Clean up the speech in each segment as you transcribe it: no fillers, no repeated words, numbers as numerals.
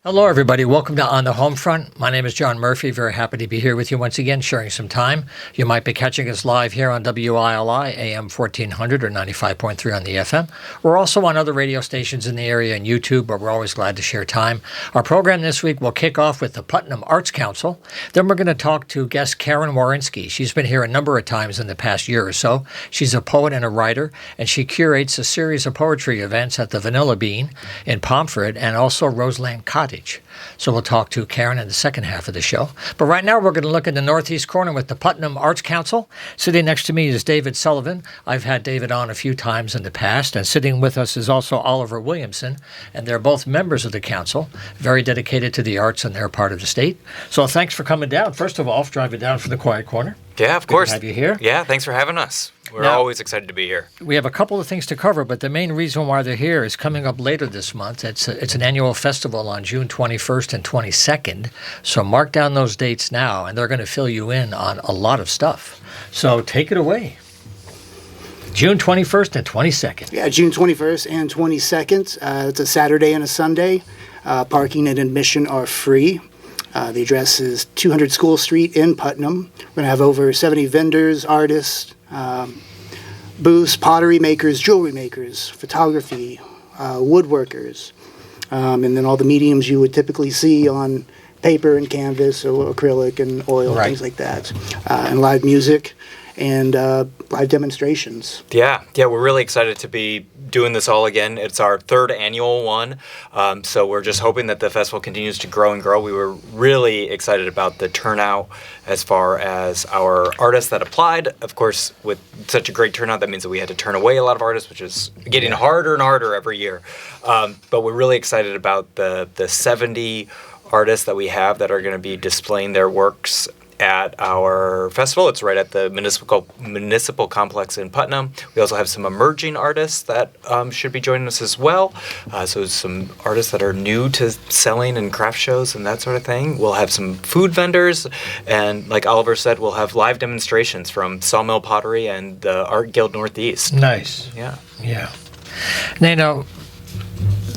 Hello, everybody. Welcome to On the Homefront. My name is John Murphy. Very happy to be here with you once again, sharing some time. You might be catching us live here on WILI, AM 1400 or 95.3 on the FM. We're also on other radio stations in the area and YouTube, but we're always glad to share time. Our program this week will kick off with the Putnam Arts Council. Then we're going to talk to guest Karen Warinsky. She's been here a number of times in the past year or so. She's a poet and a writer, and she curates a series of poetry events at the Vanilla Bean in Pomfret and also Roseland Cottage. So we'll talk to Karen in the second half of the show. But right now we're going to look in the northeast corner with the Putnam Arts Council. Sitting next to me is David Sullivan. I've had David on a few times in the past. And sitting with us is also Oliver Williamson. And they're both members of the council, very dedicated to the arts in their part of the state. So thanks for coming down. First of all, for driving down from the Quiet Corner. Yeah, of course. Good to have you here. Yeah, thanks for having us. We're always excited to be here. We have a couple of things to cover, but the main reason why they're here is coming up later this month. It's an annual festival on June 21st and 22nd. So mark down those dates now, and they're going to fill you in on a lot of stuff. So take it away. June 21st and 22nd. Yeah, June 21st and 22nd. It's a Saturday and a Sunday. Parking and admission are free. The address is 200 School Street in Putnam. We're going to have over 70 vendors, artists, booths, pottery makers, jewelry makers, photography, woodworkers, and then all the mediums you would typically see on paper and canvas or acrylic and oil, right. Things like that, and live music and live demonstrations. Yeah, we're really excited to be doing this all again. It's our third annual one, so we're just hoping that the festival continues to grow and grow. We were really excited about the turnout as far as our artists that applied. Of course, with such a great turnout, that means that we had to turn away a lot of artists, which is getting harder and harder every year. But we're really excited about the 70 artists that we have that are going to be displaying their works at our festival. It's right at the municipal complex in Putnam. We also have some emerging artists that should be joining us as well. So some artists that are new to selling and craft shows and that sort of thing. We'll have some food vendors, and like Oliver said, we'll have live demonstrations from Sawmill Pottery and the Art Guild Northeast. Nice. Yeah. Now, you know,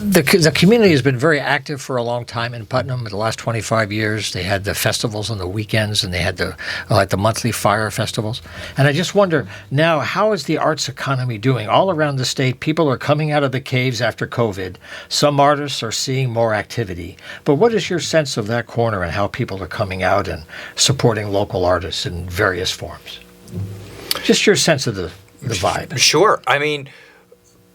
the community has been very active for a long time in Putnam. In the last 25 years, they had the festivals on the weekends, and they had the monthly fire festivals. And I just wonder now, how is the arts economy doing? All around the state, people are coming out of the caves after COVID. Some artists are seeing more activity. But what is your sense of that corner and how people are coming out and supporting local artists in various forms? Just your sense of the vibe. Sure. I mean,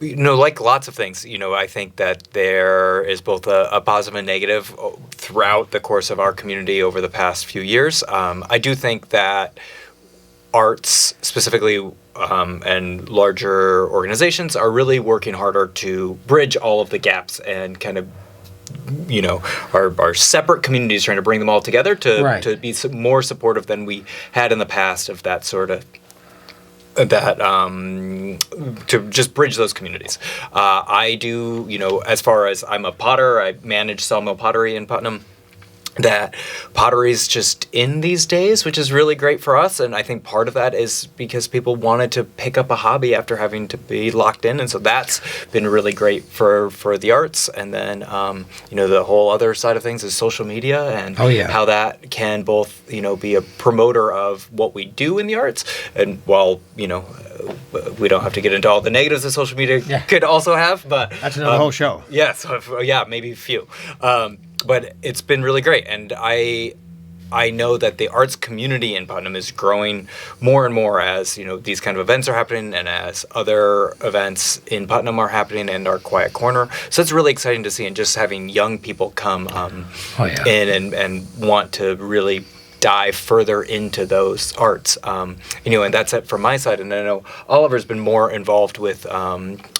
like lots of things, I think that there is both a positive and negative throughout the course of our community over the past few years. I do think that arts specifically and larger organizations are really working harder to bridge all of the gaps and kind of our separate communities, trying to bring them all together to be more supportive than we had in the past of that sort of to just bridge those communities. I do, as far as I'm a potter, I manage Sawmill Pottery in Putnam. That pottery is just in these days, which is really great for us. And I think part of that is because people wanted to pick up a hobby after having to be locked in. And so that's been really great for the arts. And then, the whole other side of things is social media and how that can both, be a promoter of what we do in the arts. And while, we don't have to get into all the negatives that social media could also have, but that's another whole show. Yes. Maybe a few. But it's been really great, and I know that the arts community in Putnam is growing more and more as these kind of events are happening, and as other events in Putnam are happening, and our Quiet Corner. So it's really exciting to see, and just having young people come in and want to really dive further into those arts, and that's it from my side. And I know Oliver's been more involved with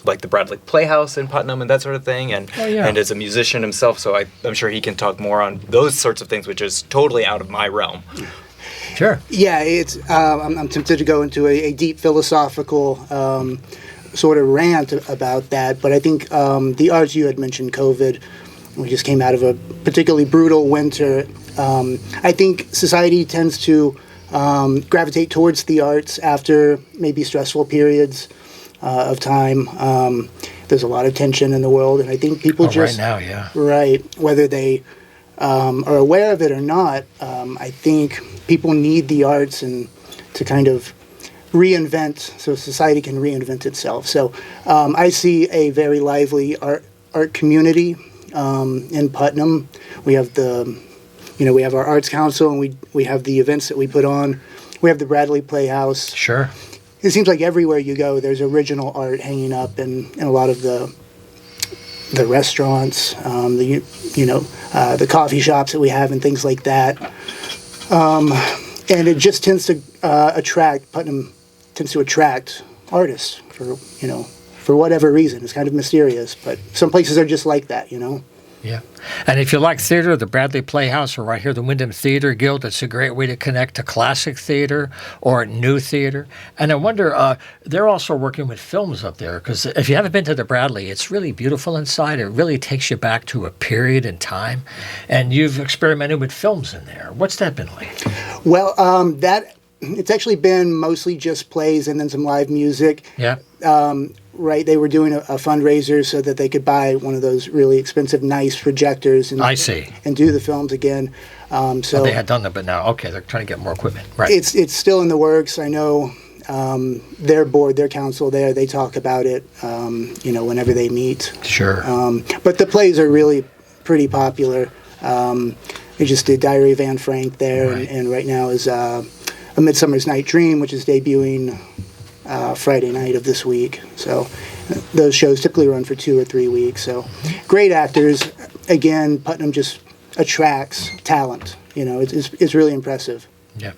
like the Bradley Playhouse in Putnam and that sort of thing, and as a musician himself, so I'm sure he can talk more on those sorts of things, which is totally out of my realm. Sure. Yeah, it's I'm tempted to go into a deep philosophical sort of rant about that, but I think the arts, you had mentioned COVID. We just came out of a particularly brutal winter. I think society tends to gravitate towards the arts after maybe stressful periods of time. there's a lot of tension in the world, and I think people just right now, yeah. Right, whether they are aware of it or not, I think people need the arts and to kind of reinvent, so society can reinvent itself. So I see a very lively art community in Putnam. We have we have our arts council, and we have the events that we put on. We have the Bradley Playhouse. Sure. It seems like everywhere you go, there's original art hanging up in a lot of the restaurants, the coffee shops that we have and things like that. And it just tends to Putnam tends to attract artists for whatever reason. It's kind of mysterious, but some places are just like that, Yeah. And if you like theater, the Bradley Playhouse, or right here, the Wyndham Theater Guild, it's a great way to connect to classic theater or new theater. And I wonder, they're also working with films up there, because if you haven't been to the Bradley, it's really beautiful inside. It really takes you back to a period in time. And you've experimented with films in there. What's that been like? Well, it's actually been mostly just plays and then some live music. Yeah. Right, they were doing a fundraiser so that they could buy one of those really expensive, nice projectors. And I see. And do the films again. So they had done that, but now, okay, they're trying to get more equipment. Right. It's still in the works. I know their board, their council there, they talk about it, whenever they meet. Sure. But the plays are really pretty popular. They just did Diary of Anne Frank there, Right. and right now is A Midsummer's Night Dream, which is debuting Friday night of this week. So those shows typically run for 2 or 3 weeks. So great actors. Again, Putnam just attracts talent. It's really impressive. Yeah.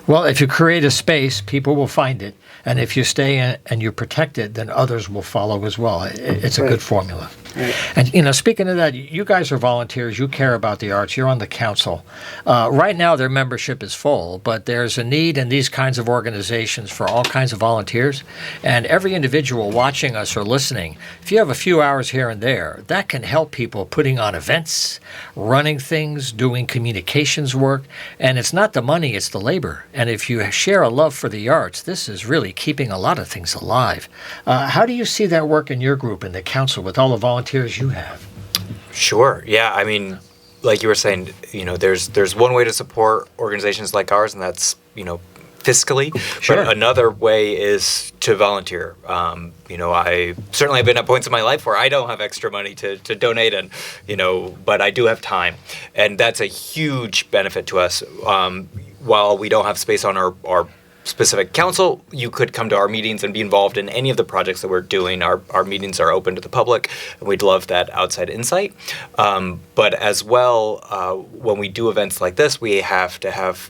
Well, if you create a space, people will find it. And if you stay in and you protect it, then others will follow as well. It's a Right. good formula. Right. And, speaking of that, you guys are volunteers. You care about the arts. You're on the council. Right now, their membership is full, but there's a need in these kinds of organizations for all kinds of volunteers. And every individual watching us or listening, if you have a few hours here and there, that can help people putting on events, running things, doing communications work. And it's not the money, it's the labor. And if you share a love for the arts, this is really keeping a lot of things alive. How do you see that work in your group, in the council, with all the volunteers you have? Sure. Yeah. I mean, like you were saying, there's one way to support organizations like ours, and that's, fiscally. Sure. But another way is to volunteer. I certainly have been at points in my life where I don't have extra money to donate, and, but I do have time. And that's a huge benefit to us. While we don't have space on our specific council, you could come to our meetings and be involved in any of the projects that we're doing. Our meetings are open to the public, and we'd love that outside insight. But as well, when we do events like this, we have to have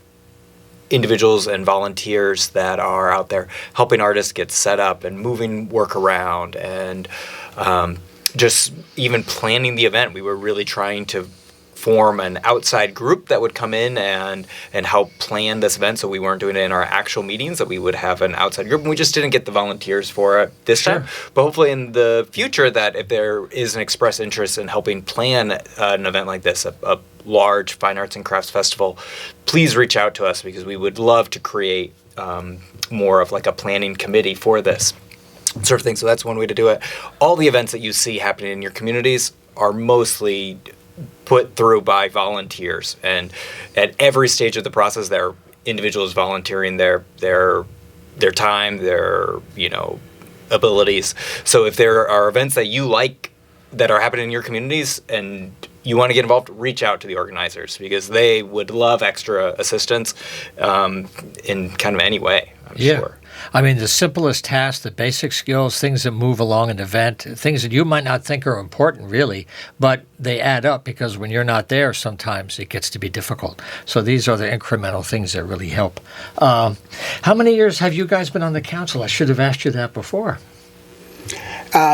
individuals and volunteers that are out there helping artists get set up and moving work around, and just even planning the event. We were really trying to form an outside group that would come in and help plan this event, so we weren't doing it in our actual meetings, that we would have an outside group, and we just didn't get the volunteers for it this time. But hopefully in the future, that if there is an express interest in helping plan an event like this, a large fine arts and crafts festival, please reach out to us, because we would love to create more of like a planning committee for this sort of thing. So that's one way to do it. All the events that you see happening in your communities are mostly put through by volunteers, and at every stage of the process, there are individuals volunteering their time, their abilities. So if there are events that you like that are happening in your communities and you want to get involved, reach out to the organizers, because they would love extra assistance in kind of any way, I'm sure. I mean, the simplest tasks, the basic skills, things that move along an event, things that you might not think are important really, but they add up, because when you're not there, sometimes it gets to be difficult. So these are the incremental things that really help. How many years have you guys been on the council? I should have asked you that before.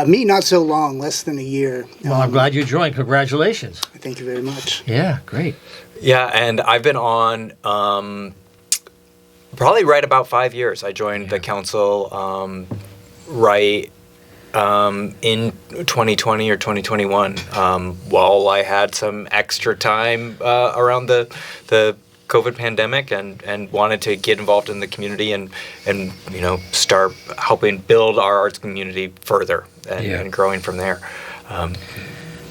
Me, not so long, less than a year. Well, I'm glad you joined. Congratulations. Thank you very much. Yeah, great. Yeah, and I've been on probably right about 5 years. I joined the council right in 2020 or 2021, while I had some extra time around the COVID pandemic and wanted to get involved in the community and start helping build our arts community further and growing from there.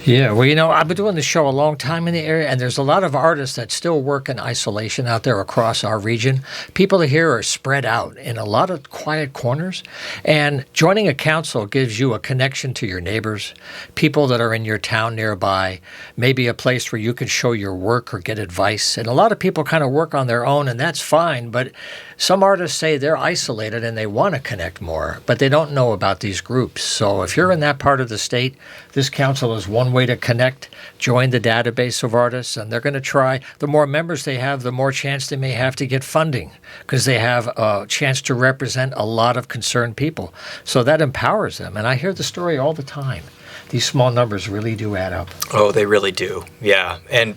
Yeah, well, I've been doing the show a long time in the area, and there's a lot of artists that still work in isolation out there across our region. People here are spread out in a lot of quiet corners, and joining a council gives you a connection to your neighbors, people that are in your town nearby, maybe a place where you can show your work or get advice. And a lot of people kind of work on their own, and that's fine, but some artists say they're isolated and they want to connect more, but they don't know about these groups. So if you're in that part of the state, this council is one way to connect. Join the database of artists, and they're going to try. The more members they have, the more chance they may have to get funding because they have a chance to represent a lot of concerned people. So that empowers them. And I hear the story all the time. These small numbers really do add up. Oh, they really do. Yeah. And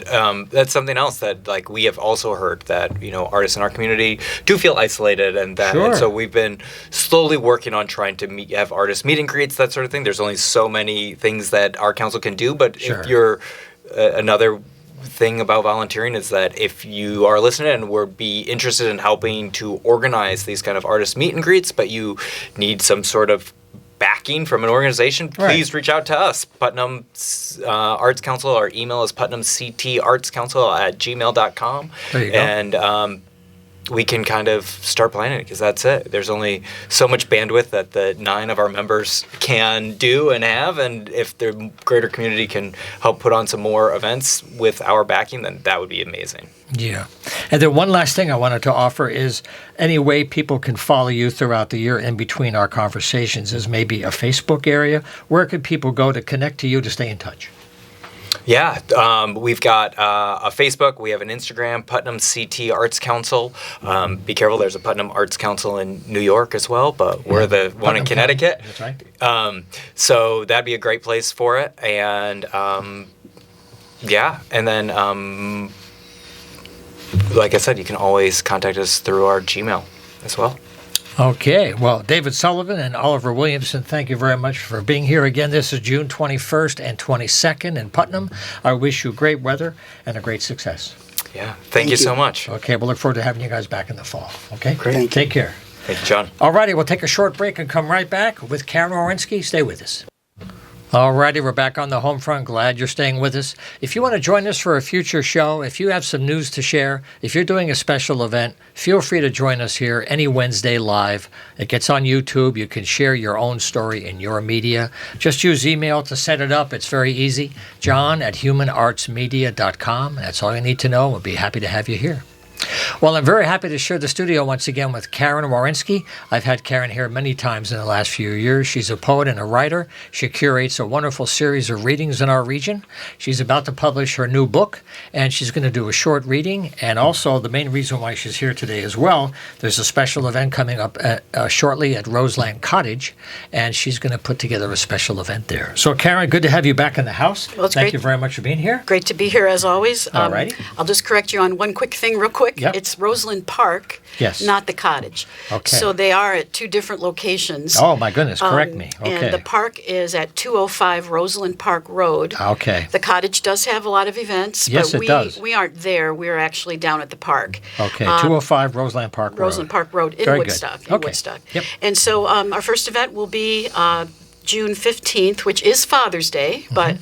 that's something else that we have also heard that, artists in our community do feel isolated and that. Sure. And so we've been slowly working on trying to have artist meet and greets, that sort of thing. There's only so many things that our council can do. But if you're another thing about volunteering is that if you are listening and would be interested in helping to organize these kind of artist meet and greets, but you need some sort of backing from an organization, please reach out to us. Putnam Arts Council, our email is putnamctartscouncil@gmail.com. There you go. And we can kind of start planning it because that's it. There's only so much bandwidth that the 9 of our members can do and have, and if the greater community can help put on some more events with our backing, then that would be amazing. Yeah. And then one last thing I wanted to offer is any way people can follow you throughout the year in between our conversations is maybe a Facebook area. Where could people go to connect to you to stay in touch? Yeah, we've got a Facebook. We have an Instagram, Putnam CT Arts Council. Be careful, there's a Putnam Arts Council in New York as well, but we're the one in Connecticut. That's right. So that'd be a great place for it. And and then like I said, you can always contact us through our Gmail as well. Okay. Well, David Sullivan and Oliver Williamson, thank you very much for being here again. This is June 21st and 22nd in Putnam. I wish you great weather and a great success. Yeah. Thank you so much. Okay. We'll look forward to having you guys back in the fall. Okay? Great. Take care. Thank you, John. All righty. We'll take a short break and come right back with Karen Warinsky. Stay with us. All righty, we're back on the Homefront. Glad you're staying with us. If you want to join us for a future show, if you have some news to share, if you're doing a special event, feel free to join us here any Wednesday live. It gets on YouTube. You can share your own story in your media. Just use email to set it up. It's very easy. John@humanartsmedia.com. That's all you need to know. We'll be happy to have you here. Well, I'm very happy to share the studio once again with Karen Warinsky. I've had Karen here many times in the last few years. She's a poet and a writer. She curates a wonderful series of readings in our region. She's about to publish her new book, and she's going to do a short reading. And also, the main reason why she's here today as well, there's a special event coming up shortly at Roseland Cottage, and she's going to put together a special event there. So, Karen, good to have you back in the house. Well, Thank you very much for being here. Great to be here, as always. All righty. I'll just correct you on one quick thing real quick. Yep. It's Roseland Park, Yes. not the Cottage. Okay. So they are at 2 different locations. Oh, my goodness. Correct me. Okay. And the park is at 205 Roseland Park Road. Okay. The Cottage does have a lot of events, Yes, but it does. we aren't there. We're actually down at the park. Okay, 205 Roseland Park Road. Roseland Park Road in Very good. Woodstock. Okay. Woodstock. Yep. And so our first event will be June 15th, which is Father's Day, but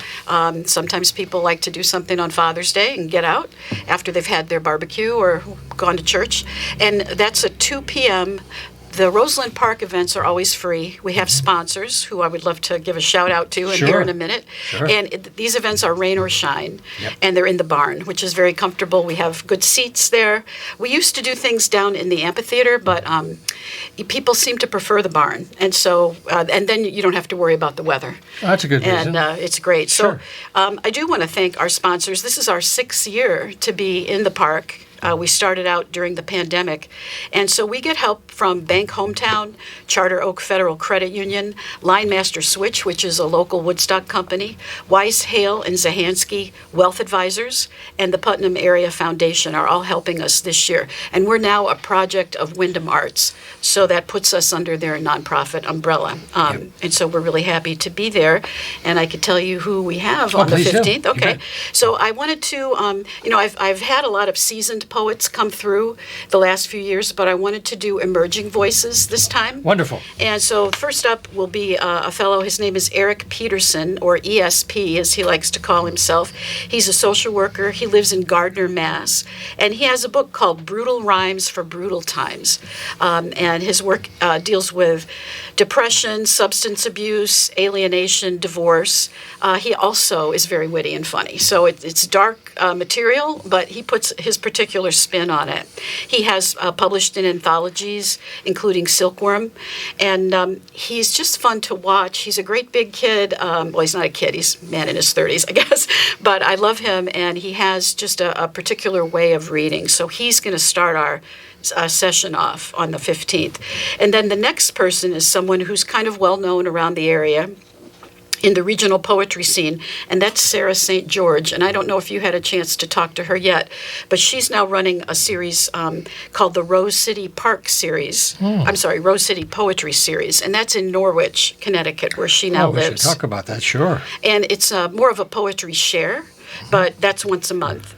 sometimes people like to do something on Father's Day and get out after they've had their barbecue or gone to church. And that's at 2 p.m. The Roseland Park events are always free. We have sponsors who I would love to give a shout out to Sure. here in a minute. Sure. And these events are rain or shine, Yep. and they're in the barn, which is very comfortable. We have good seats there. We used to do things down in the amphitheater, but people seem to prefer the barn. And so, and then you don't have to worry about the weather. Well, that's a good reason. And it's great. Sure. So I do want to thank our sponsors. This is our 6th year to be in the park. We started out during the pandemic. And so we get help from Bank Hometown, Charter Oak Federal Credit Union, Line Master Switch, which is a local Woodstock company, Weiss, Hale, and Zahansky Wealth Advisors, and the Putnam Area Foundation are all helping us this year. And we're now a project of Wyndham Arts. So that puts us under their nonprofit umbrella. And so we're really happy to be there. And I could tell you who we have on the please do. 15th. You Okay. bet. So I wanted to, I've had a lot of seasoned poets come through the last few years, but I wanted to do emerging voices this time. Wonderful. And so first up will be a fellow, his name is Eric Peterson, or ESP as he likes to call himself. He's a social worker. He lives in Gardner, Mass. And he has a book called Brutal Rhymes for Brutal Times. And his work deals with depression, substance abuse, alienation, divorce. He also is very witty and funny. So it's dark material, but he puts his particular spin on it. He has published in anthologies, including Silkworm, and he's just fun to watch. He's a great big kid. Well, he's not a kid. He's a man in his 30s, I guess. But I love him, and he has just a particular way of reading. So he's going to start our session off on the 15th. And then the next person is someone who's kind of well known around the area in the regional poetry scene, and that's Sarah St. George. And I don't know if you had a chance to talk to her yet, but she's now running a series called the Rose City Park series. I'm sorry, Rose City Poetry Series, and that's in Norwich, Connecticut, where she now We should lives. talk about that, sure. And it's more of a poetry share, but that's once a month.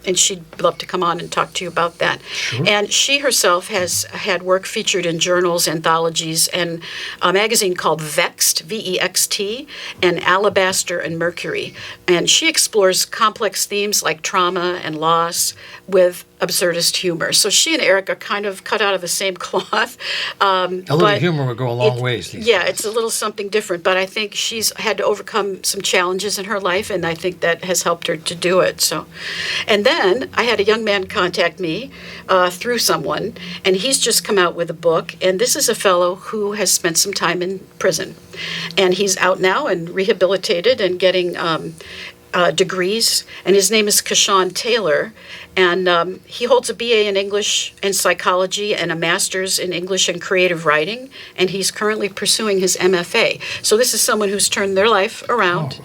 And she'd love to come on and talk to you about that. Sure. And she herself has had work featured in journals, anthologies, and a magazine called Vexed, V-E-X-T, and Alabaster and Mercury. And she explores complex themes like trauma and loss with absurdist humor. So she and Eric are kind of cut out of the same cloth. A little humor would go a long ways these days. It's a little something different, but I think she's had to overcome some challenges in her life, and I think that has helped her to do it. So, and then I had a young man contact me through someone, and he's just come out with a book, and this is a fellow who has spent some time in prison. And he's out now and rehabilitated and getting degrees, and his name is Kashawn Taylor, and he holds a BA in English and Psychology and a Master's in English and Creative Writing, and he's currently pursuing his MFA. So this is someone who's turned their life around.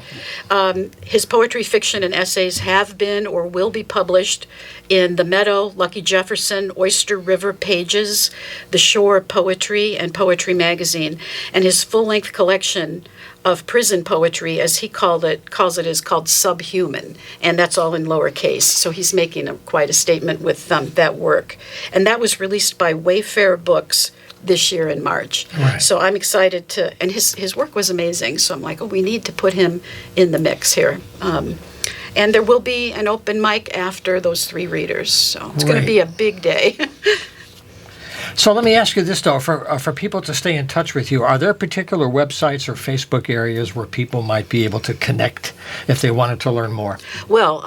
His poetry, fiction, and essays have been or will be published in The Meadow, Lucky Jefferson, Oyster River Pages, The Shore Poetry, and Poetry Magazine, and his full-length collection of prison poetry, as he calls it, is called Subhuman, and that's all in lowercase. So he's making quite a statement with that work. And that was released by Wayfair Books this year in March. Right. So I'm excited to, and his work was amazing, so I'm like, we need to put him in the mix here. And there will be an open mic after those 3 readers, so it's going to be a big day. So let me ask you this, though. For people to stay in touch with you, are there particular websites or Facebook areas where people might be able to connect if they wanted to learn more? Well,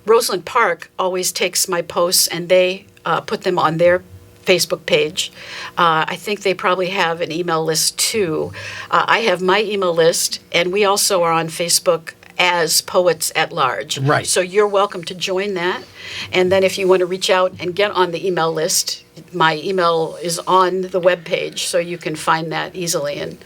Roseland Park always takes my posts, and they put them on their Facebook page. I think they probably have an email list, too. I have my email list, and we also are on Facebook as Poets at Large. Right. So you're welcome to join that. And then if you want to reach out and get on the email list, my email is on the webpage, so you can find that easily and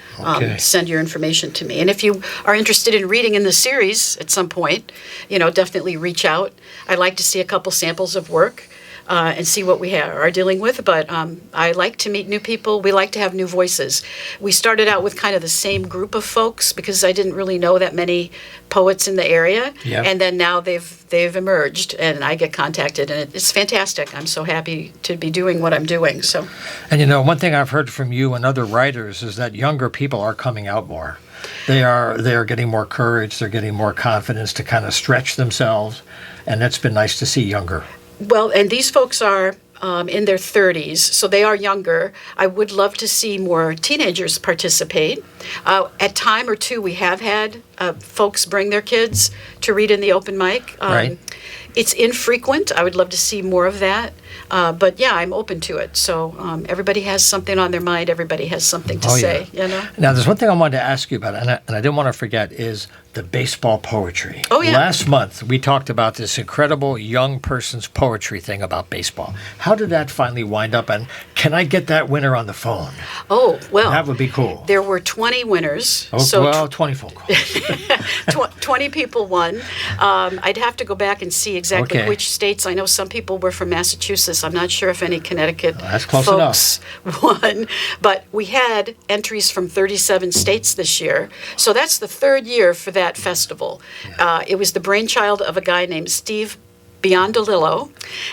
send your information to me. And if you are interested in reading in the series at some point, definitely reach out. I'd like to see a couple samples of work. And see what we are dealing with. But I like to meet new people. We like to have new voices. We started out with kind of the same group of folks because I didn't really know that many poets in the area. Yep. And then now they've emerged, and I get contacted, and it's fantastic. I'm so happy to be doing what I'm doing. So. And one thing I've heard from you and other writers is that younger people are coming out more. They are getting more courage. They're getting more confidence to kind of stretch themselves, and it's been nice to see younger. Well, and these folks are in their 30s, so they are younger. I would love to see more teenagers participate. At time or two, we have had folks bring their kids to read in the open mic. Right. It's infrequent. I would love to see more of that. But yeah, I'm open to it. So everybody has something on their mind. Everybody has something to say. Now, there's one thing I wanted to ask you about, and I didn't want to forget, is the baseball poetry. Oh, yeah. Last month, we talked about this incredible young person's poetry thing about baseball. How did that finally wind up, and can I get that winner on the phone? Oh, well. That would be cool. There were 20 winners. Oh, well, 20 phone calls. 20 people won. I'd have to go back and see exactly which states. I know some people were from Massachusetts. I'm not sure if any Connecticut that's close folks won. But we had entries from 37 states this year. So that's the 3rd year for that festival. It was the brainchild of a guy named Steve Beyond a Lillo,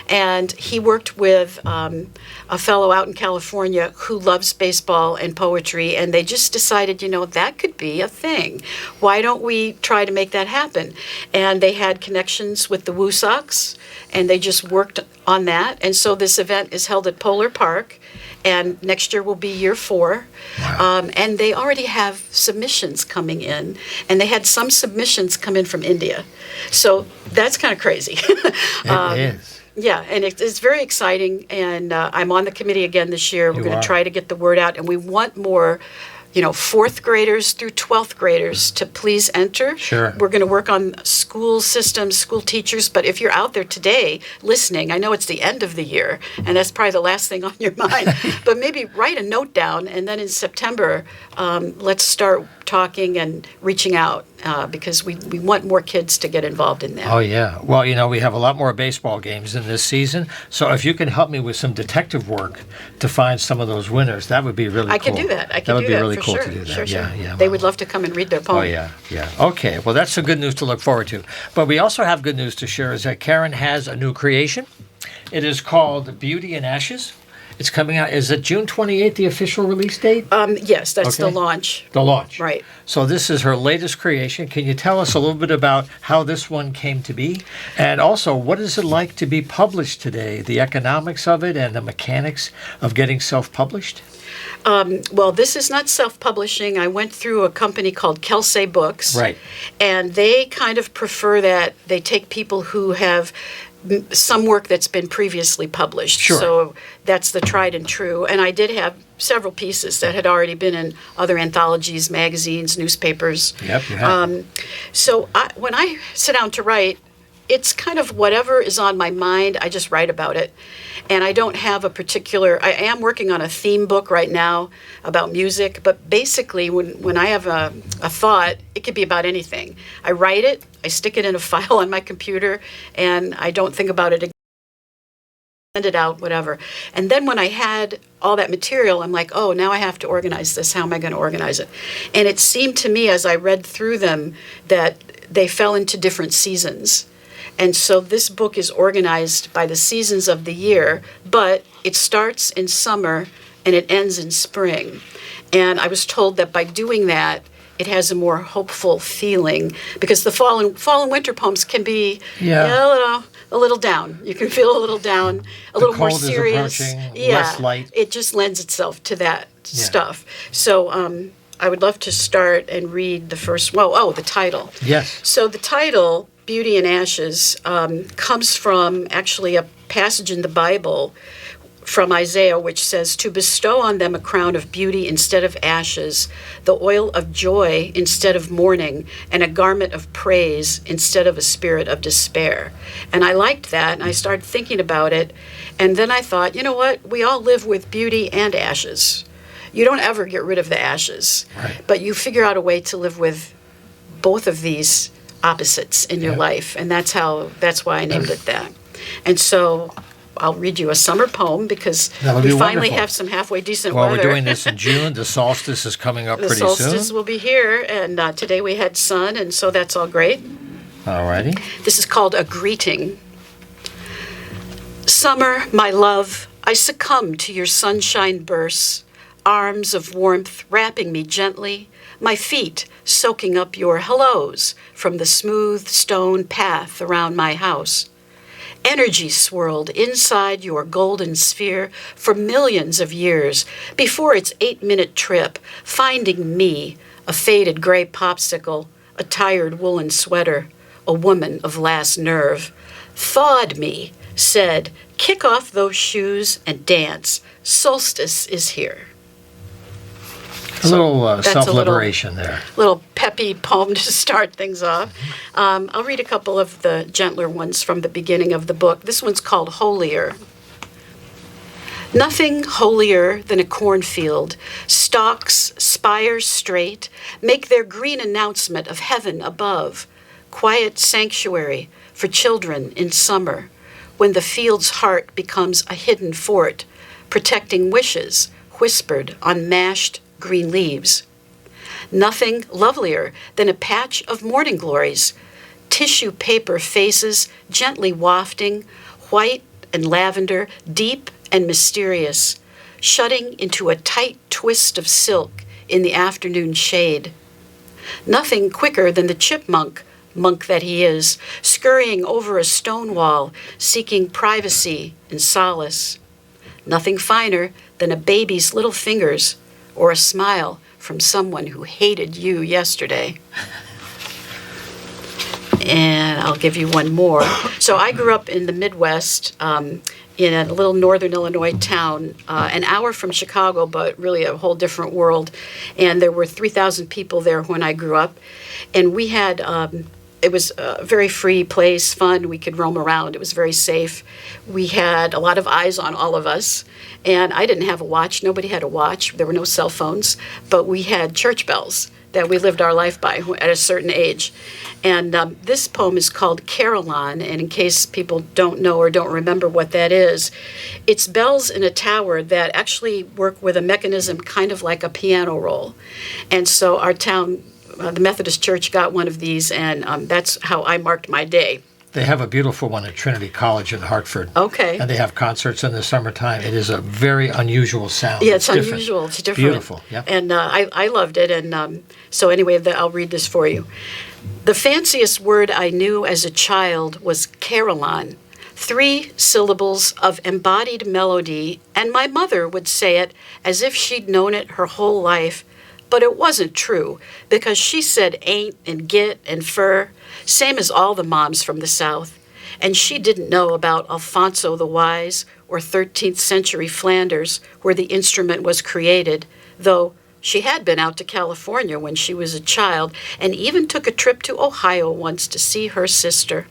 and he worked with a fellow out in California who loves baseball and poetry, and they just decided, that could be a thing. Why don't we try to make that happen? And they had connections with the Woo Sox, and they just worked on that. And so this event is held at Polar Park, and next year will be year 4. Wow. And they already have submissions coming in, and they had some submissions come in from India. So that's kind of crazy. It is. Yeah, and it's very exciting, and I'm on the committee again this year. We're going to try to get the word out, and we want more, 4th graders through 12th graders to please enter. Sure. We're going to work on school systems, school teachers, but if you're out there today listening, I know it's the end of the year, and that's probably the last thing on your mind, but maybe write a note down, and then in September, let's start talking and reaching out because we want more kids to get involved in that. Oh, yeah. Well, we have a lot more baseball games in this season, so if you can help me with some detective work to find some of those winners, that would be really cool. I can do that. That would be really for cool sure. to do that. Sure, Yeah, sure. yeah. They would love to come and read their poem. Oh, yeah. Okay, well, that's some good news to look forward to. But we also have good news to share is that Karen has a new creation. It is called Beauty and Ashes. It's coming out. Is it June 28th, the official release date? Yes, that's the Okay. launch. The launch. Right. So this is her latest creation. Can you tell us a little bit about how this one came to be? And also, what is it like to be published today? The economics of it and the mechanics of getting self-published? Well, this is not self-publishing. I went through a company called Kelsey Books. Right. And they kind of prefer that they take people who have some work that's been previously published. Sure. So that's the tried and true. And I did have several pieces that had already been in other anthologies, magazines, newspapers. Yep, you have. So when I sit down to write, it's kind of whatever is on my mind, I just write about it. And I don't have a particular, I am working on a theme book right now about music, but basically when I have a thought, it could be about anything. I write it, I stick it in a file on my computer, and I don't think about it again. Send it out, whatever. And then when I had all that material, I'm like, oh, now I have to organize this. How am I going to organize it? And it seemed to me as I read through them that they fell into different seasons. And so this book is organized by the seasons of the year, but it starts in summer and it ends in spring. And I was told that by doing that, it has a more hopeful feeling because the fall and winter poems can be a little down. You can feel a little down, a little more serious. The cold is approaching, less light. It just lends itself to that stuff. So I would love to start and read the first. The title. Yes. So the title, Beauty and Ashes, comes from actually a passage in the Bible from Isaiah, which says, to bestow on them a crown of beauty instead of ashes, the oil of joy instead of mourning, and a garment of praise instead of a spirit of despair. And I liked that, and I started thinking about it, and then I thought, you know what, we all live with beauty and ashes. You don't ever get rid of the ashes, right, but you figure out a way to live with both of these opposites in your life, and that's why I named it that. And so I'll read you a summer poem because we finally have some halfway decent weather. Well, we're doing this in June. The solstice is coming up pretty soon. The solstice will be here, and today we had sun, and so that's all great. All righty. This is called A Greeting. Summer, my love, I succumb to your sunshine bursts, arms of warmth wrapping me gently, my feet soaking up your hellos from the smooth stone path around my house. Energy swirled inside your golden sphere for millions of years before its 8-minute trip, finding me, a faded gray popsicle, a tired woolen sweater, a woman of last nerve, thawed me, said, kick off those shoes and dance. Solstice is here. A little self-liberation there. Little peppy poem to start things off. I'll read a couple of the gentler ones from the beginning of the book. This one's called Holier. Nothing holier than a cornfield. Stalks, spires straight, make their green announcement of heaven above. Quiet sanctuary for children in summer, when the field's heart becomes a hidden fort, protecting wishes whispered on mashed green leaves. Nothing lovelier than a patch of morning glories, tissue paper faces gently wafting, white and lavender, deep and mysterious, shutting into a tight twist of silk in the afternoon shade. Nothing quicker than the chipmunk, monk that he is, scurrying over a stone wall, seeking privacy and solace. Nothing finer than a baby's little fingers or a smile from someone who hated you yesterday. And I'll give you one more. So I grew up in the Midwest, in a little northern Illinois town, an hour from Chicago, but really a whole different world. And there were 3,000 people there when I grew up. And we had, it was a very free place, fun. We could roam around. It was very safe. We had a lot of eyes on all of us. And I didn't have a watch. Nobody had a watch. There were no cell phones. But we had church bells that we lived our life by at a certain age. And this poem is called Carillon, and in case people don't know or don't remember what that is, it's bells in a tower that actually work with a mechanism kind of like a piano roll. And so our town, the Methodist Church, got one of these, and that's how I marked my day. They have a beautiful one at Trinity College in Hartford. Okay. And they have concerts in the summertime. It is a very unusual sound. Yeah, it's unusual. It's different. Beautiful, yeah. And I loved it. And so anyway, I'll read this for you. The fanciest word I knew as a child was carillon, 3 syllables of embodied melody, and my mother would say it as if she'd known it her whole life. But it wasn't true, because she said ain't and get and fur, same as all the moms from the South. And she didn't know about Alfonso the Wise or 13th century Flanders, where the instrument was created, though she had been out to California when she was a child and even took a trip to Ohio once to see her sister.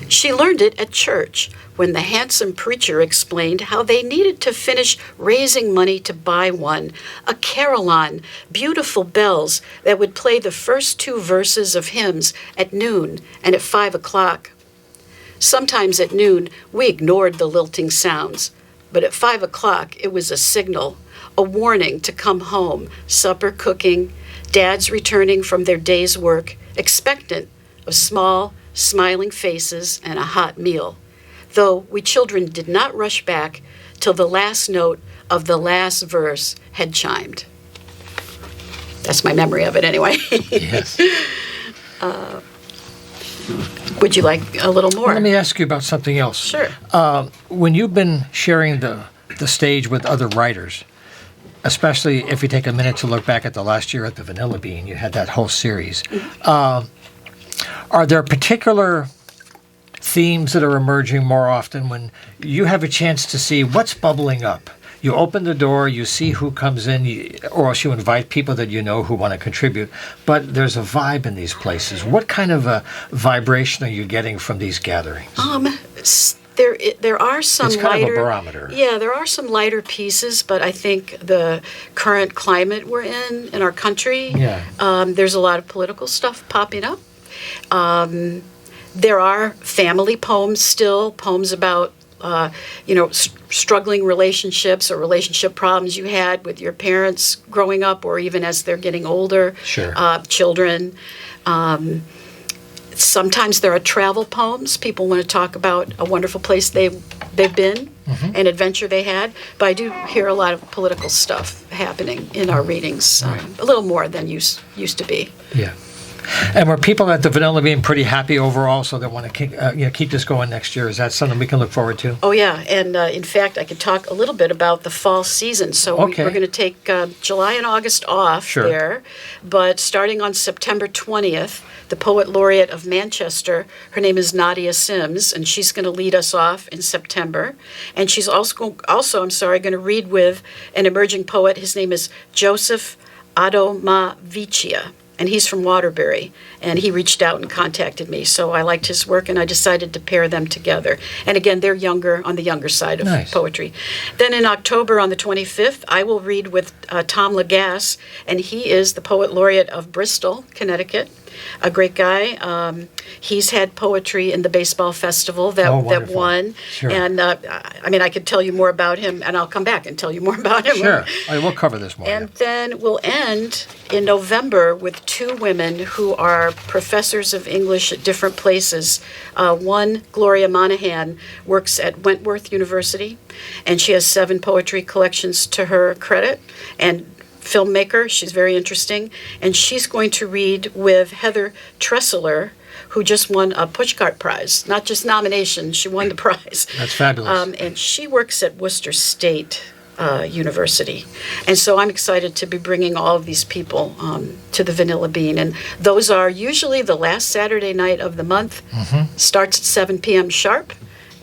She learned it at church when the handsome preacher explained how they needed to finish raising money to buy one, a carillon, beautiful bells that would play the first 2 verses of hymns at noon and at 5 o'clock. Sometimes at noon we ignored the lilting sounds, but at 5 o'clock it was a signal, a warning to come home, supper cooking, dads returning from their day's work, expectant of small, smiling faces and a hot meal, though we children did not rush back till the last note of the last verse had chimed. That's my memory of it anyway. Yes. Would you like a little more? Let me ask you about something else. Sure. When you've been sharing the stage with other writers, especially if you take a minute to look back at the last year at the Vanilla Bean, you had that whole series. Mm-hmm. Are there particular themes that are emerging more often when you have a chance to see what's bubbling up? You open the door, you see who comes in, or else you invite people that you know who want to contribute. But there's a vibe in these places. What kind of a vibration are you getting from these gatherings? There are some it's kind lighter, of a barometer. Yeah, there are some lighter pieces, but I think the current climate we're in our country, there's a lot of political stuff popping up. There are family poems still, poems about, struggling relationships or relationship problems you had with your parents growing up or even as they're getting older. Sure. Children. Sometimes there are travel poems. People want to talk about a wonderful place they've been, mm-hmm. an adventure they had. But I do hear a lot of political stuff happening in our readings, right. A little more than used to be. Yeah. And were people at the Vanilla Bean pretty happy overall, so they want to keep this going next year? Is that something we can look forward to? Oh, yeah. And in fact, I could talk a little bit about the fall season. So we're going to take July and August off there. But starting on September 20th, the Poet Laureate of Manchester, her name is Nadia Sims, and she's going to lead us off in September. And she's also going to read with an emerging poet. His name is Joseph Adomavicia. And he's from Waterbury, and he reached out and contacted me. So I liked his work, and I decided to pair them together. And again, they're on the younger side of poetry. Then in October, on the 25th, I will read with Tom Lagasse, and he is the Poet Laureate of Bristol, Connecticut. a great guy. He's had poetry in the baseball festival that wonderful. won. Sure. And I could tell you more about him, and I'll come back and tell you more about him. Sure. We'll cover this more. And then we'll end in November with two women who are professors of English at different places. One, Gloria Monahan, works at Wentworth University, and she has 7 poetry collections to her credit. And filmmaker, she's very interesting. And she's going to read with Heather Tressler, who just won a Pushcart Prize. Not just nomination, she won the prize. That's fabulous. And she works at Worcester State University. And so I'm excited to be bringing all of these people to the Vanilla Bean. And those are usually the last Saturday night of the month. Starts at 7 p.m. sharp.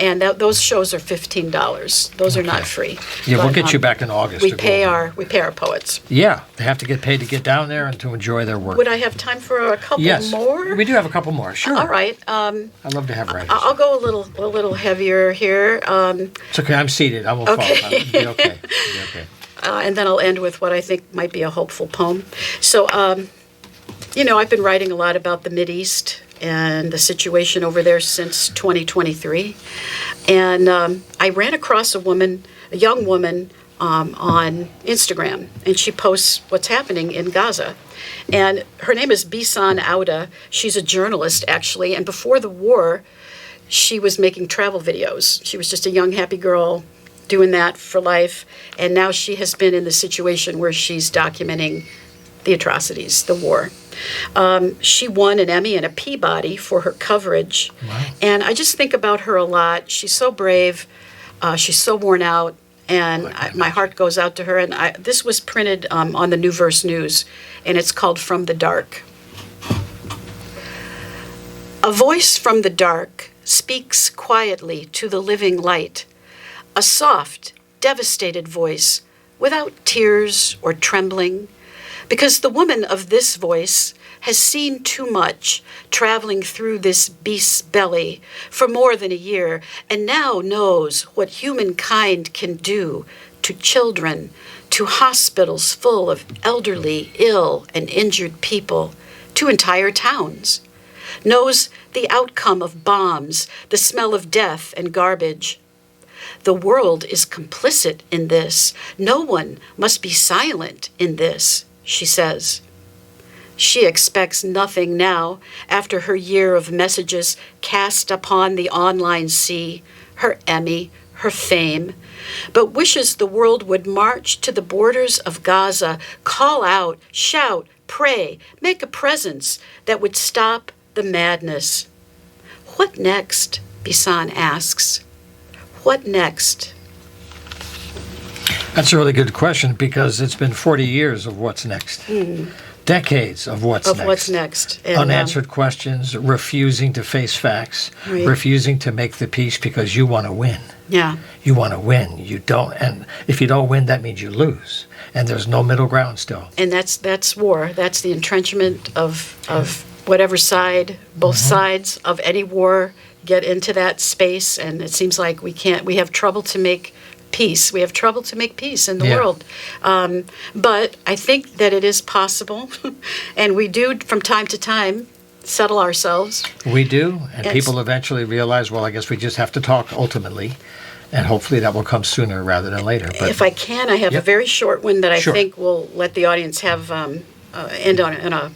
And those shows are $15. Those are not free. Yeah, we'll But, get you back in August. We to go pay over. our poets. Yeah, they have to get paid to get down there and to enjoy their work. Would I have time for a couple Yes, more? we do have a couple more. Sure. All right. I'd love to have writers. I'll go a little heavier here. It's okay. I'm seated. I won't Okay. fall. It'll be okay. It'll be okay. And then I'll end with what I think might be a hopeful poem. So, I've been writing a lot about the Mideast and the situation over there since 2023. And I ran across a young woman on Instagram, and she posts what's happening in Gaza. And her name is Bisan Auda. She's a journalist, actually. And before the war, she was making travel videos. She was just a young, happy girl doing that for life. And now she has been in the situation where she's documenting the atrocities, the war. She won an Emmy and a Peabody for her coverage. Wow. And I just think about her a lot. She's so brave. She's so worn out. And my heart goes out to her. And this was printed on the New Verse News, and it's called From the Dark. A voice from the dark speaks quietly to the living light. A soft, devastated voice, without tears or trembling. Because the woman of this voice has seen too much traveling through this beast's belly for more than a year, and now knows what humankind can do to children, to hospitals full of elderly, ill, and injured people, to entire towns. Knows the outcome of bombs, the smell of death and garbage. The world is complicit in this. No one must be silent in this, she says. She expects nothing now after her year of messages cast upon the online sea, her Emmy, her fame, but wishes the world would march to the borders of Gaza, call out, shout, pray, make a presence that would stop the madness. What next? Bisan asks. What next? That's a really good question because it's been 40 years of what's next. Decades of what's next. Of what's next. And, unanswered questions, refusing to face facts, Right. refusing to make the peace because you want to win. Yeah. You want to win. You don't, and if you don't win, that means you lose. And there's no middle ground still. And that's war. That's the entrenchment of whatever side, both sides of any war get into that space. And it seems like we have trouble to make peace. We have trouble to make peace in the world. But I think that it is possible. And we do, from time to time, settle ourselves. We do, and Yes. people eventually realize, well, I guess we just have to talk ultimately, and hopefully that will come sooner rather than later. But If I can, I have a Yep. very short one that I Sure. think will let the audience have end on in a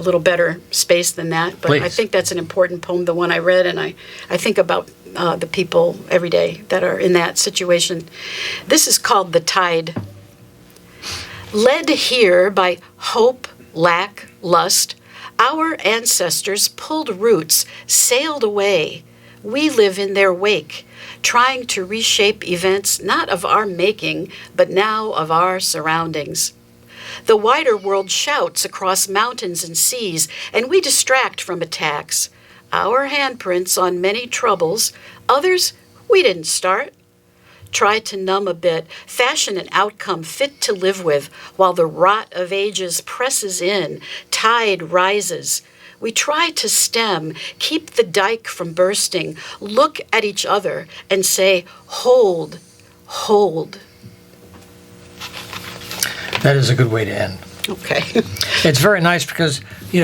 little better space than that. But I Please. think that's an important poem, the one I read, and I think about the people every day that are in that situation. This is called The Tide. Led here by hope, lack, lust, our ancestors pulled roots, sailed away. We live in their wake, trying to reshape events not of our making, but now of our surroundings. The wider world shouts across mountains and seas, and we distract from attacks. Our handprints on many troubles, others we didn't start. Try to numb a bit, fashion an outcome fit to live with, while the rot of ages presses in, tide rises. We try to stem, keep the dike from bursting, look at each other and say, hold, hold. that is a good way to end. Okay. It's very nice because,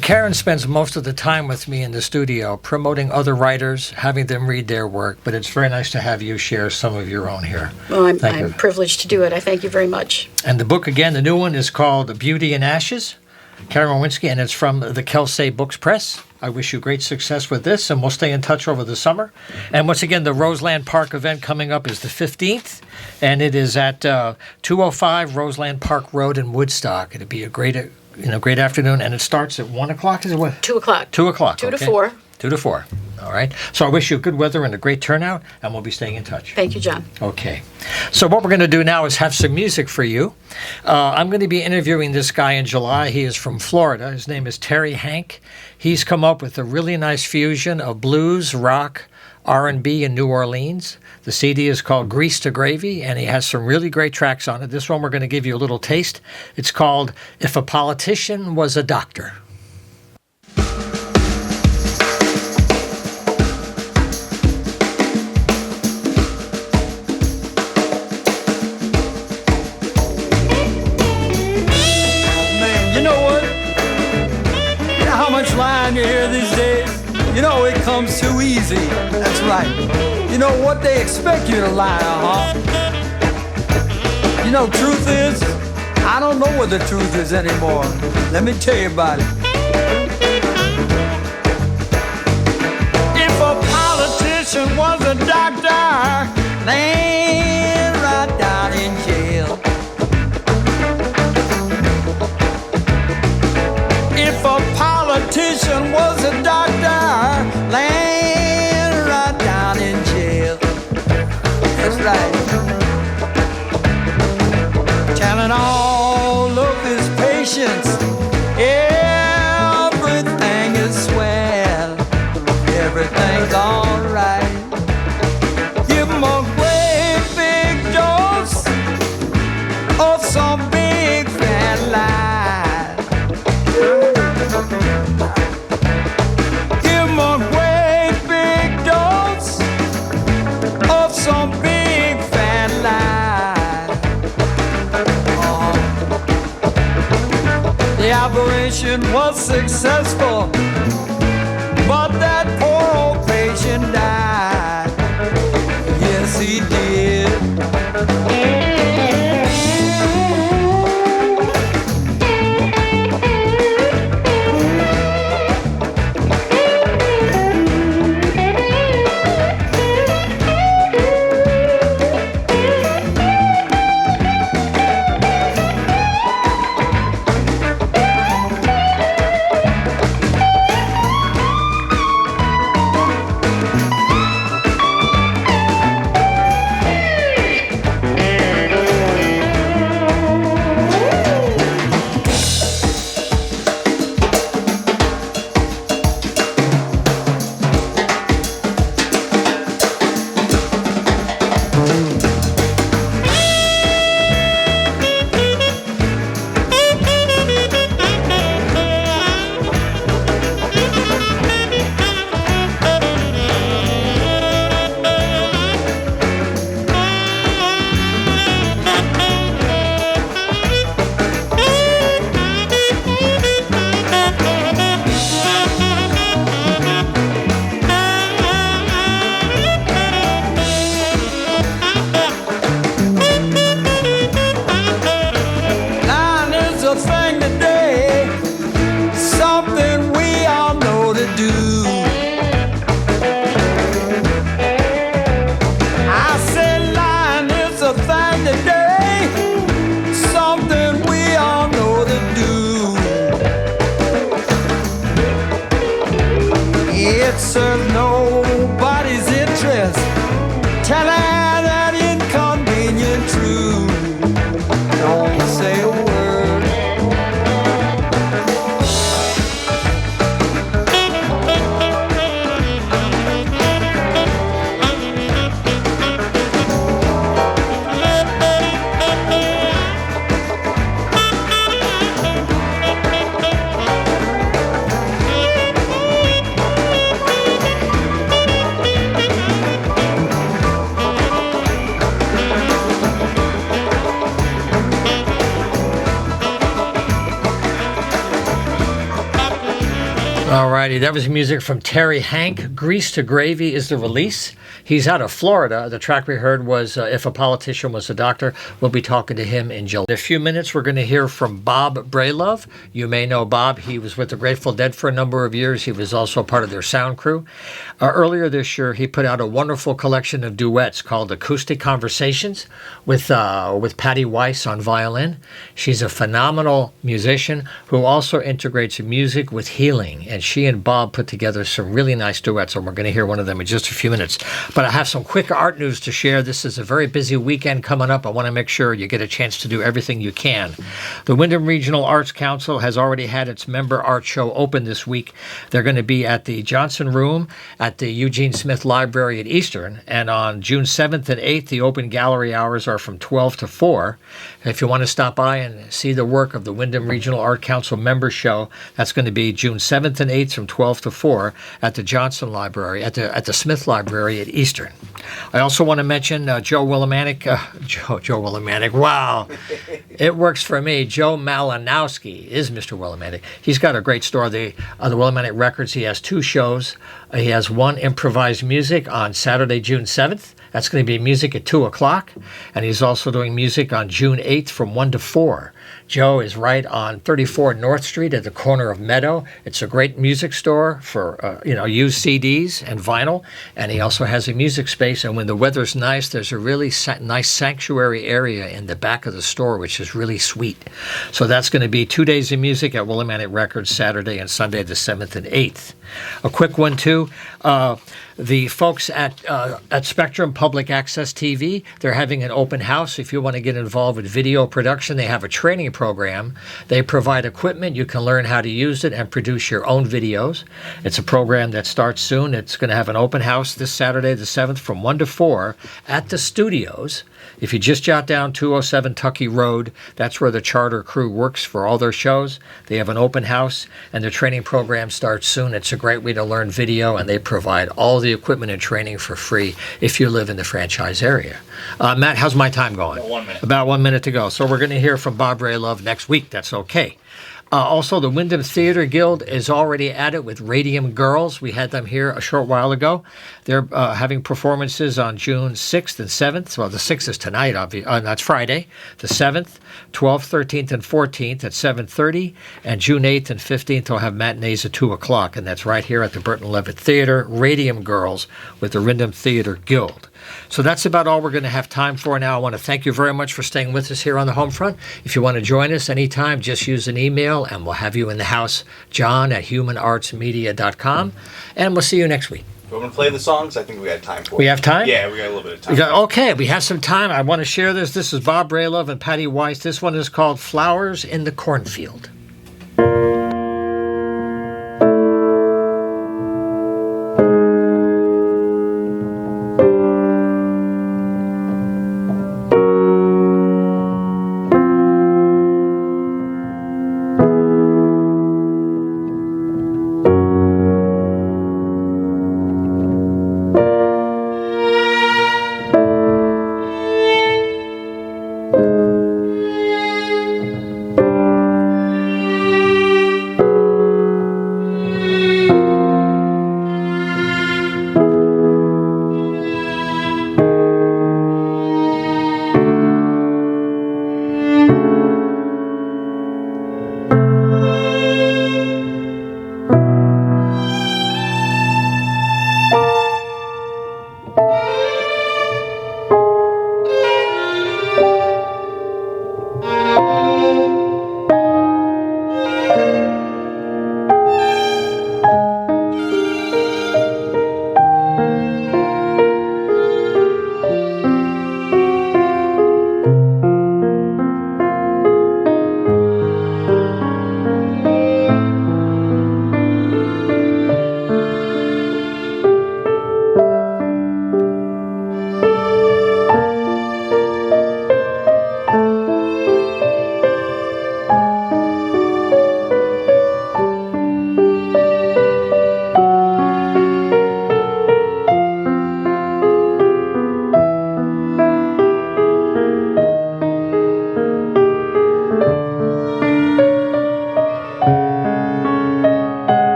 Karen spends most of the time with me in the studio promoting other writers, having them read their work, but it's very nice to have you share some of your own here. Well, I'm Thank you. privileged to do it. I thank you very much. And the book, again, the new one is called Beauty in Ashes, Karen Warinsky, and it's from the Kelsey Books Press. I wish you great success with this, and we'll stay in touch over the summer. And once again, the Roseland Park event coming up is the 15th, and it is at 205 Roseland Park Road in Woodstock. It'll be a great afternoon, and it starts at 1 o'clock. Is it what? 2 o'clock. 2 o'clock. 2 to okay. 4. 2 to 4. All right. So I wish you good weather and a great turnout, and we'll be staying in touch. Thank you, John. Okay. So what we're going to do now is have some music for you. I'm going to be interviewing this guy in July. He is from Florida. His name is Terry Hank. He's come up with a really nice fusion of blues, rock, R&B, and New Orleans. The CD is called Grease to Gravy, and he has some really great tracks on it. This one we're going to give you a little taste. It's called If a Politician Was a Doctor. Line you hear these days, it comes too easy. That's right. What they expect you to lie, Truth is, I don't know what the truth is anymore. Let me tell you about it. If a politician was a doctor, laying right down in jail. If a politician was a doctor, laying right down in jail. That's right. Telling all of his patients everything is swell, everything's alright. Give him a great big dose of some big fat lie. Give him a great big dose of some big fat lie. The operation was successful, but that poor old patient died. Yes, he did. All righty, that was music from Terry Hank. Grease to Gravy is the release. He's out of Florida. The track we heard was If a Politician Was a Doctor. We'll be talking to him in July. In a few minutes, we're going to hear from Bob Brailove. You may know Bob. He was with the Grateful Dead for a number of years. He was also part of their sound crew. Earlier this year, he put out a wonderful collection of duets called Acoustic Conversations with Patty Weiss on violin. She's a phenomenal musician who also integrates music with healing. And she and Bob put together some really nice duets, and we're going to hear one of them in just a few minutes. But I have some quick art news to share. This is a very busy weekend coming up. I want to make sure you get a chance to do everything you can. The Windham Regional Arts Council has already had its member art show open this week. They're going to be at the Johnson Room at the Eugene Smith Library at Eastern. And on June 7th and 8th, the open gallery hours are from 12 to 4. If you want to stop by and see the work of the Windham Regional Art Council member show, that's going to be June 7th and 8th from 12 to 4 at the Johnson Library, at the Smith Library at Eastern. I also want to mention Joe Williamanic. Joe Williamanic, wow. It works for me. Joe Malinowski is Mr. Williamanic. He's got a great store. The Williamanic Records, he has 2 shows. He has one improvised music on Saturday, June 7th. That's going to be music at 2 o'clock. And he's also doing music on June 8th from 1 to 4. Joe is right on 34 North Street at the corner of Meadow. It's a great music store for, used CDs and vinyl. And he also has a music space. And when the weather's nice, there's a really nice sanctuary area in the back of the store, which is really sweet. So that's going to be 2 days of music at Williamanic Records, Saturday and Sunday, the 7th and 8th. A quick one, too. The folks at Spectrum Public Access TV, they're having an open house. If you want to get involved with video production, they have a training program. They provide equipment. You can learn how to use it and produce your own videos. It's a program that starts soon. It's going to have an open house this Saturday, the 7th, from 1 to 4 at the studios. If you just jot down 207 Tuckey Road, that's where the charter crew works for all their shows. They have an open house, and their training program starts soon. It's a great way to learn video, and they provide all the equipment and training for free if you live in the franchise area. Matt, how's my time going? About 1 minute. About 1 minute to go. So we're going to hear from Bob Brailove next week. That's okay. Also, the Windham Theater Guild is already at it with Radium Girls. We had them here a short while ago. They're having performances on June 6th and 7th. Well, the 6th is tonight, that's Friday. The 7th, 12th, 13th, and 14th at 7:30. And June 8th and 15th will have matinees at 2 o'clock. And that's right here at the Burton Levitt Theater, Radium Girls with the Windham Theater Guild. So that's about all we're going to have time for now. I want to thank you very much for staying with us here on the Homefront. If you want to join us anytime, just use an email and we'll have you in the house, john@humanartsmedia.com. And we'll see you next week. Do you want to play the songs? I think we got time for it. We have time? Yeah, we got a little bit of time. Okay, we have some time. I want to share this. This is Bob Brailove and Patty Weiss. This one is called Flowers in the Cornfield.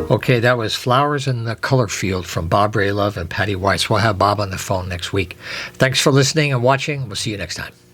Okay, that was Flowers in the Color Field from Bob Raylove and Patty Weiss. We'll have Bob on the phone next week. Thanks for listening and watching. We'll see you next time.